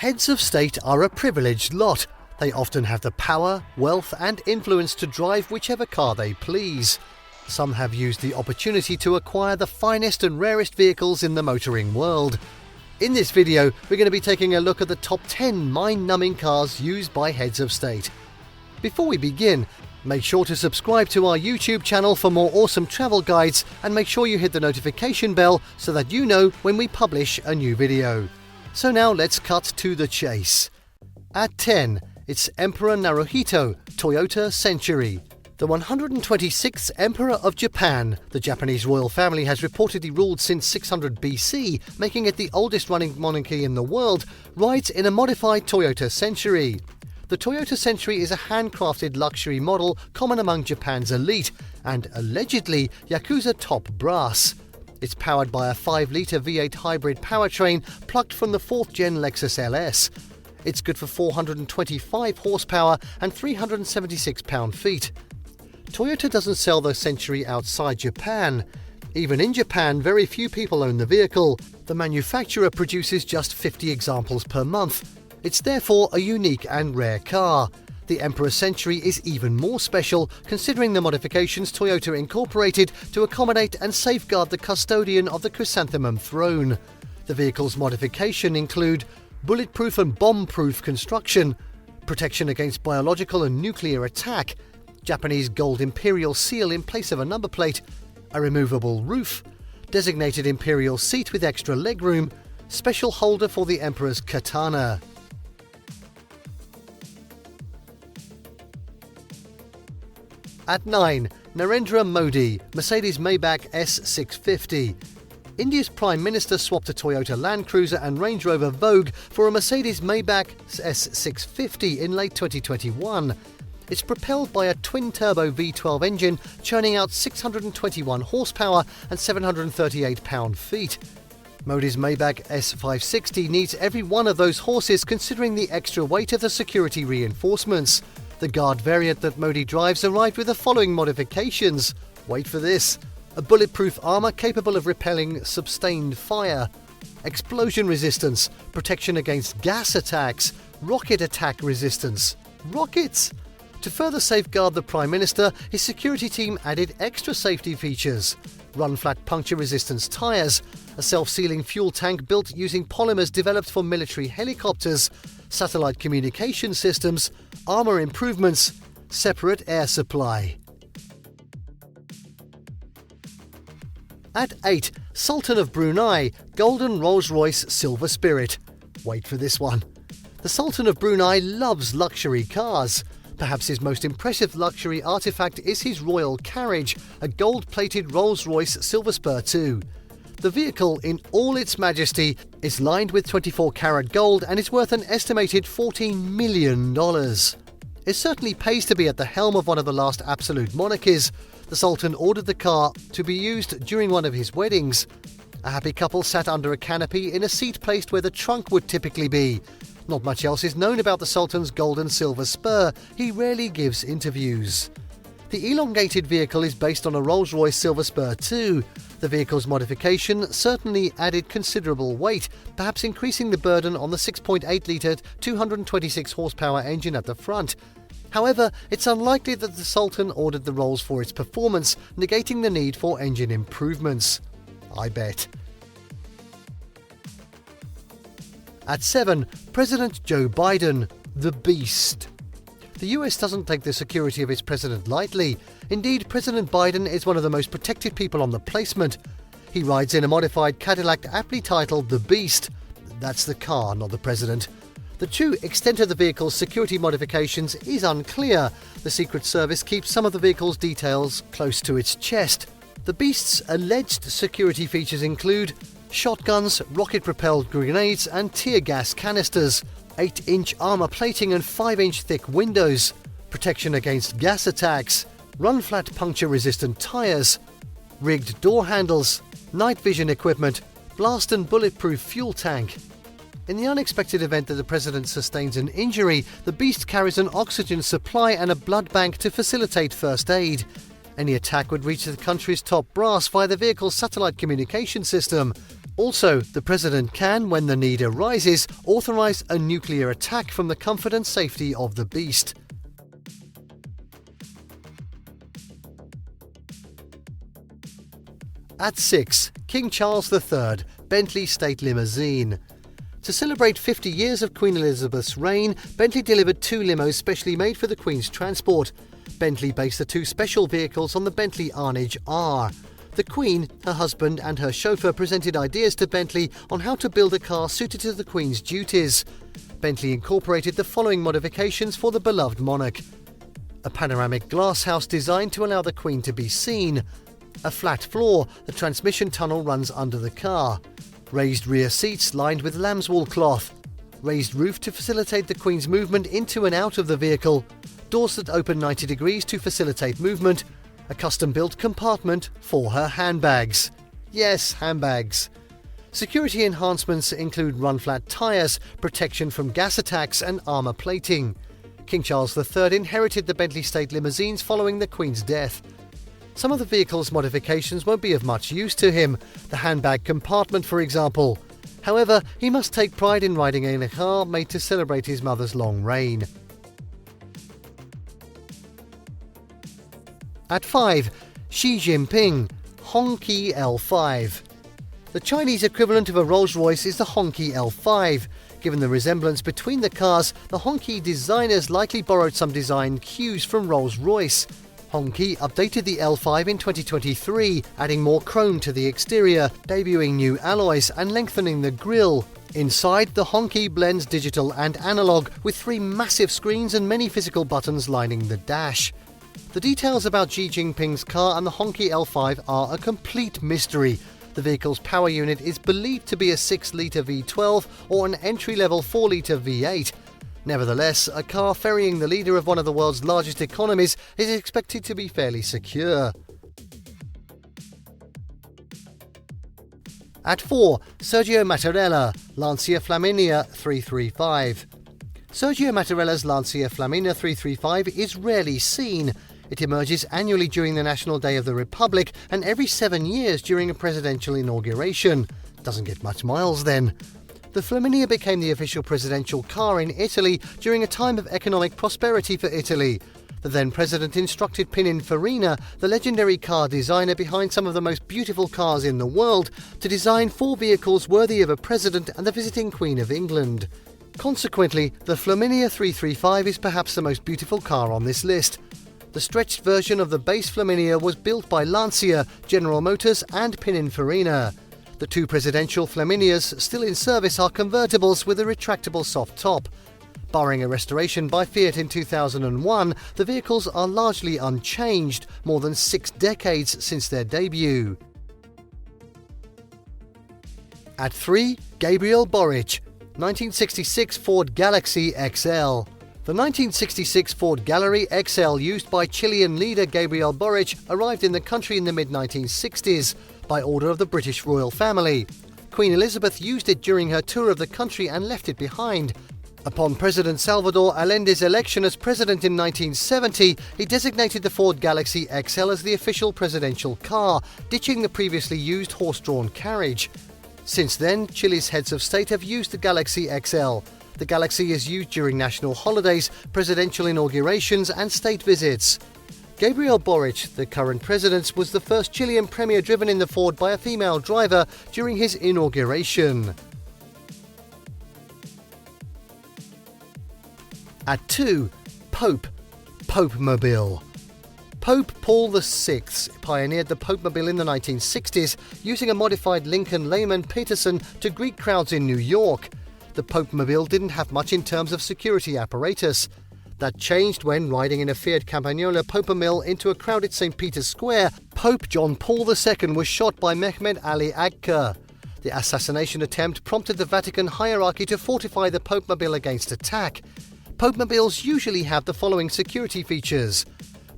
Heads of state are a privileged lot. They often have the power, wealth and influence to drive whichever car they please. Some have used the opportunity to acquire the finest and rarest vehicles in the motoring world. In this video, we're going to be taking a look at the top 10 mind-numbing cars used by heads of state. Before we begin, make sure to subscribe to our YouTube channel for more awesome travel guides and make sure you hit the notification bell so that you know when we publish a new video. So now let's cut to the chase. At 10, it's Emperor Naruhito Toyota Century. The 126th Emperor of Japan, the Japanese royal family has reportedly ruled since 600 BC, making it the oldest running monarchy in the world, rides in a modified Toyota Century. The Toyota Century is a handcrafted luxury model common among Japan's elite and allegedly Yakuza top brass. It's powered by a 5-litre V8 hybrid powertrain plugged from the 4th-gen Lexus LS. It's good for 425 horsepower and 376 pound-feet. Toyota doesn't sell the Century outside Japan. Even in Japan, very few people own the vehicle. The manufacturer produces just 50 examples per month. It's therefore a unique and rare car. The Emperor Century is even more special considering the modifications Toyota incorporated to accommodate and safeguard the custodian of the chrysanthemum throne. The vehicle's modification include bulletproof and bomb-proof construction, protection against biological and nuclear attack, Japanese gold imperial seal in place of a number plate, a removable roof, designated imperial seat with extra legroom, special holder for the Emperor's katana. At 9, Narendra Modi, Mercedes Maybach S650. India's Prime Minister swapped a Toyota Land Cruiser and Range Rover Vogue for a Mercedes Maybach S650 in late 2021. It's propelled by a twin-turbo V12 engine, churning out 621 horsepower and 738 pound-feet. Modi's Maybach S560 needs every one of those horses considering the extra weight of the security reinforcements. The Guard variant that Modi drives arrived with the following modifications. Wait for this. A bulletproof armour capable of repelling sustained fire, explosion resistance, protection against gas attacks, rocket attack resistance. Rockets! To further safeguard the Prime Minister, his security team added extra safety features. Run-flat puncture resistance tyres, a self-sealing fuel tank built using polymers developed for military helicopters, satellite communication systems, armour improvements, separate air supply. At 8, Sultan of Brunei, Golden Rolls-Royce Silver Spirit. Wait for this one. The Sultan of Brunei loves luxury cars. Perhaps his most impressive luxury artifact is his royal carriage, a gold-plated Rolls-Royce Silver Spur 2. The vehicle, in all its majesty, is lined with 24-karat gold and is worth an estimated $14 million. It certainly pays to be at the helm of one of the last absolute monarchies. The Sultan ordered the car to be used during one of his weddings. A happy couple sat under a canopy in a seat placed where the trunk would typically be. Not much else is known about the Sultan's gold and silver spur. He rarely gives interviews. The elongated vehicle is based on a Rolls-Royce Silver Spur 2. The vehicle's modification certainly added considerable weight, perhaps increasing the burden on the 6.8-litre 226 horsepower engine at the front. However, it's unlikely that the Sultan ordered the Rolls for its performance, negating the need for engine improvements. I bet. At 7, President Joe Biden, the Beast. The US doesn't take the security of its president lightly. Indeed, President Biden is one of the most protected people on the placement. He rides in a modified Cadillac aptly titled the Beast. That's the car, not the president. The true extent of the vehicle's security modifications is unclear. The Secret Service keeps some of the vehicle's details close to its chest. The Beast's alleged security features include shotguns, rocket-propelled grenades and tear gas canisters, 8-inch armour plating and 5-inch thick windows, protection against gas attacks, run-flat puncture-resistant tyres, rigged door handles, night vision equipment, blast and bulletproof fuel tank. In the unexpected event that the president sustains an injury, the Beast carries an oxygen supply and a blood bank to facilitate first aid. Any attack would reach the country's top brass via the vehicle's satellite communication system. Also, the President can, when the need arises, authorise a nuclear attack from the comfort and safety of the beast. At 6. King Charles III, Bentley State Limousine. To celebrate 50 years of Queen Elizabeth's reign, Bentley delivered 2 limos specially made for the Queen's transport. Bentley based the 2 special vehicles on the Bentley Arnage R. The Queen, her husband and her chauffeur presented ideas to Bentley on how to build a car suited to the Queen's duties. Bentley incorporated the following modifications for the beloved monarch: a panoramic glass house designed to allow the Queen to be seen, a flat floor, the transmission tunnel runs under the car, raised rear seats lined with lambswool cloth, raised roof to facilitate the Queen's movement into and out of the vehicle, doors that open 90 degrees to facilitate movement, a custom-built compartment for her handbags. Yes, handbags. Security enhancements include run-flat tyres, protection from gas attacks and armour plating. King Charles III inherited the Bentley State Limousines following the Queen's death. Some of the vehicle's modifications won't be of much use to him, the handbag compartment for example. However, he must take pride in riding in a car made to celebrate his mother's long reign. At 5. Xi Jinping, Hongqi L5. The Chinese equivalent of a Rolls-Royce is the Hongqi L5. Given the resemblance between the cars, the Hongqi designers likely borrowed some design cues from Rolls-Royce. Hongqi updated the L5 in 2023, adding more chrome to the exterior, debuting new alloys and lengthening the grille. Inside, the Hongqi blends digital and analog, with 3 massive screens and many physical buttons lining the dash. The details about Xi Jinping's car and the Hongqi L5 are a complete mystery. The vehicle's power unit is believed to be a 6-litre V12 or an entry-level 4-litre V8. Nevertheless, a car ferrying the leader of one of the world's largest economies is expected to be fairly secure. At 4. Sergio Mattarella, Lancia Flaminia 335. Sergio Mattarella's Lancia Flaminia 335 is rarely seen. It emerges annually during the National Day of the Republic and every 7 years during a presidential inauguration. Doesn't get much miles then. The Flaminia became the official presidential car in Italy during a time of economic prosperity for Italy. The then president instructed Pininfarina, the legendary car designer behind some of the most beautiful cars in the world, to design 4 vehicles worthy of a president and the visiting Queen of England. Consequently, the Flaminia 335 is perhaps the most beautiful car on this list. The stretched version of the base Flaminia was built by Lancia, General Motors and Pininfarina. The 2 presidential Flaminias still in service are convertibles with a retractable soft top. Barring a restoration by Fiat in 2001, the vehicles are largely unchanged, more than 6 decades since their debut. At 3. Gabriel Boric, 1966 Ford Galaxie XL. The 1966 Ford Galaxie XL used by Chilean leader Gabriel Boric arrived in the country in the mid-1960s by order of the British royal family. Queen Elizabeth used it during her tour of the country and left it behind. Upon President Salvador Allende's election as president in 1970, he designated the Ford Galaxie XL as the official presidential car, ditching the previously used horse-drawn carriage. Since then, Chile's heads of state have used the Galaxie XL. The Galaxie is used during national holidays, presidential inaugurations and state visits. Gabriel Boric, the current president, was the first Chilean premier driven in the Ford by a female driver during his inauguration. At 2. Popemobile. Pope Paul VI pioneered the Popemobile in the 1960s, using a modified Lincoln Lehman Peterson to greet crowds in New York. The Popemobile didn't have much in terms of security apparatus. That changed when, riding in a Fiat Campagnola Popemobile into a crowded St. Peter's Square, Pope John Paul II was shot by Mehmed Ali Agca. The assassination attempt prompted the Vatican hierarchy to fortify the Popemobile against attack. Popemobiles usually have the following security features: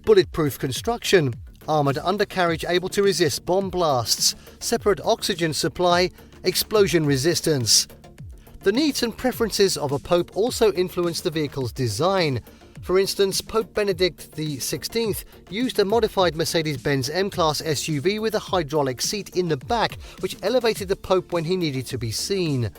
bulletproof construction, armoured undercarriage able to resist bomb blasts, separate oxygen supply, explosion resistance. The needs and preferences of a Pope also influence the vehicle's design. For instance, Pope Benedict XVI used a modified Mercedes-Benz M-Class SUV with a hydraulic seat in the back, which elevated the Pope when he needed to be seen.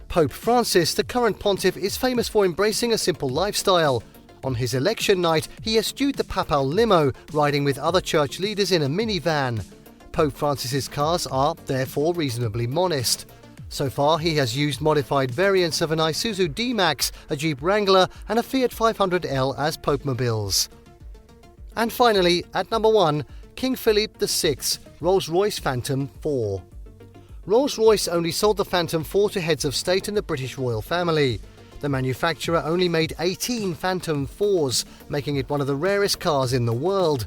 Pope Francis, the current pontiff, is famous for embracing a simple lifestyle. On his election night, he eschewed the papal limo, riding with other church leaders in a minivan. Pope Francis's cars are, therefore, reasonably modest. So far, he has used modified variants of an Isuzu D-Max, a Jeep Wrangler and a Fiat 500L as Popemobiles. And finally, at number 1, King Filipe VI, Rolls-Royce Phantom 4. Rolls-Royce only sold the Phantom 4 to heads of state and the British royal family. The manufacturer only made 18 Phantom 4s, making it one of the rarest cars in the world.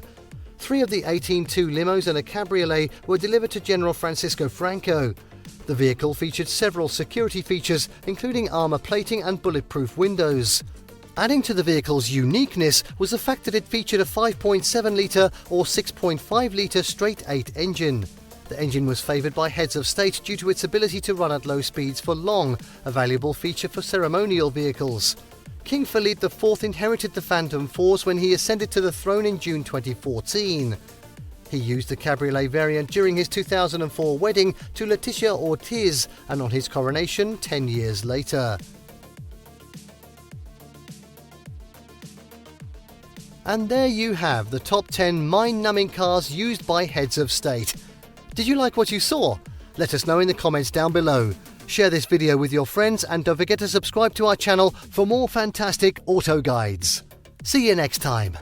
3 of the 18 two limos and a cabriolet were delivered to General Francisco Franco. The vehicle featured several security features, including armor plating and bulletproof windows. Adding to the vehicle's uniqueness was the fact that it featured a 5.7-litre or 6.5-litre straight-8 engine. The engine was favoured by heads of state due to its ability to run at low speeds for long, a valuable feature for ceremonial vehicles. King Filipe IV inherited the Phantom 4s when he ascended to the throne in June 2014. He used the cabriolet variant during his 2004 wedding to Leticia Ortiz and on his coronation 10 years later. And there you have the top 10 mind-numbing cars used by heads of state. Did you like what you saw? Let us know in the comments down below. Share this video with your friends and don't forget to subscribe to our channel for more fantastic auto guides. See you next time.